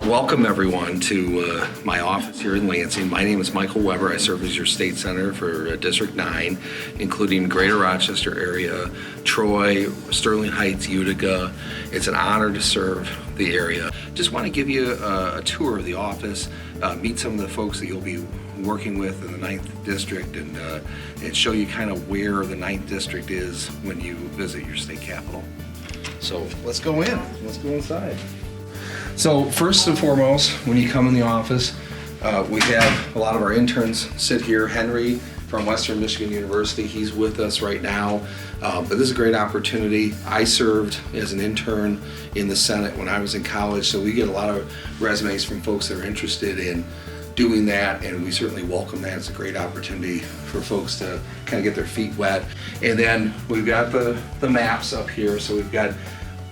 Welcome everyone to my office here in Lansing. My name is Michael Weber. I serve as your state senator for District 9, including Greater Rochester area, Troy, Sterling Heights, Utica. It's an honor to serve the area. Just want to give you a tour of the office, meet some of the folks that you'll be working with in the 9th District, and show you kind of where the 9th District is when you visit your state capitol. So let's go in. Let's go inside. So first and foremost, when you come in the office, we have a lot of our interns sit here. Henry from Western Michigan University, he's with us right now. But this is a great opportunity. I served as an intern in the Senate when I was in college, so we get a lot of resumes from folks that are interested in doing that, and we certainly welcome that. It's a great opportunity for folks to kind of get their feet wet. And then we've got the maps up here, so we've got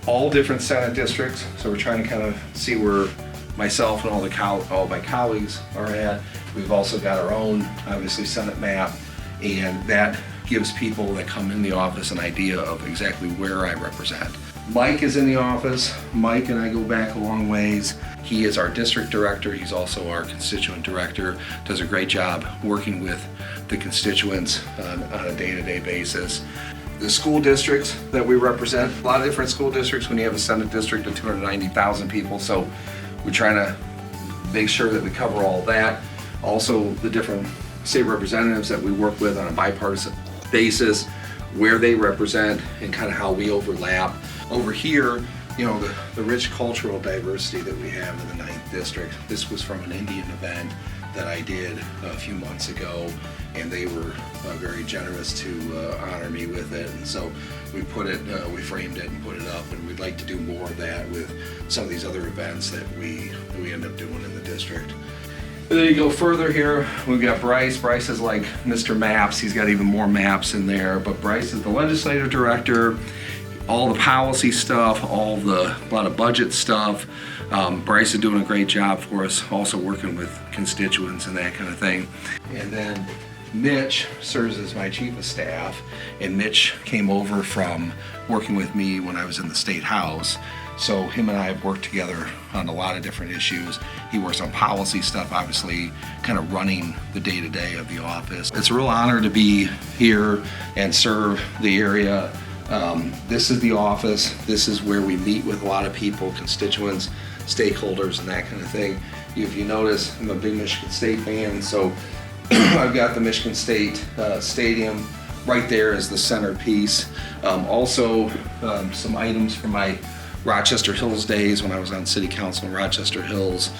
all different Senate districts, so we're trying to kind of see where myself and all my colleagues are at. We've also got our own, obviously, Senate map, and that gives people that come in the office an idea of exactly where I represent. Mike is in the office. Mike and I go back a long ways. He is our district director. He's also our constituent director. Does a great job working with the constituents on a day-to-day basis. The school districts that we represent, a lot of different school districts when you have a Senate district of 290,000 people, so we're trying to make sure that we cover all that. Also, the different state representatives that we work with on a bipartisan basis, where they represent and kind of how we overlap. Over here, you know, the rich cultural diversity that we have in the 9th District. This was from an Indian event that I did a few months ago, and they were very generous to honor me with it. And so we framed it and put it up, and we'd like to do more of that with some of these other events that we end up doing in the district. And then you go further here, we've got Bryce. Bryce is like Mr. Maps. He's got even more maps in there, but Bryce is the legislative director. All the policy stuff, a lot of budget stuff. Bryce is doing a great job for us, also working with constituents and that kind of thing. And then Mitch serves as my chief of staff, and Mitch came over from working with me when I was in the State House. So him and I have worked together on a lot of different issues. He works on policy stuff, obviously, kind of running the day-to-day of the office. It's a real honor to be here and serve the area. This is the office. This is where we meet with a lot of people, constituents, stakeholders, and that kind of thing. If you notice, I'm a big Michigan State fan, so I've got the Michigan State Stadium right there as the centerpiece. Also, some items from my Rochester Hills days when I was on City Council in Rochester Hills.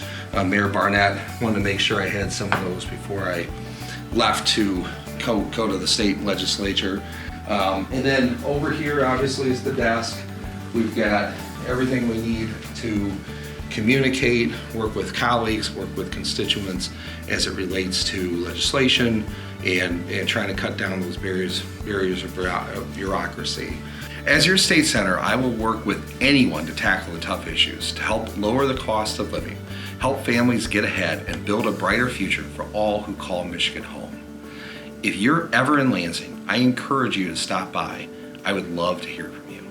Mayor Barnett wanted to make sure I had some of those before I left to go to the state legislature. And then over here, obviously, is the desk. We've got everything we need to communicate, work with colleagues, work with constituents as it relates to legislation and trying to cut down those barriers of bureaucracy. As your state senator, I will work with anyone to tackle the tough issues, to help lower the cost of living, help families get ahead, and build a brighter future for all who call Michigan home. If you're ever in Lansing, I encourage you to stop by. I would love to hear from you.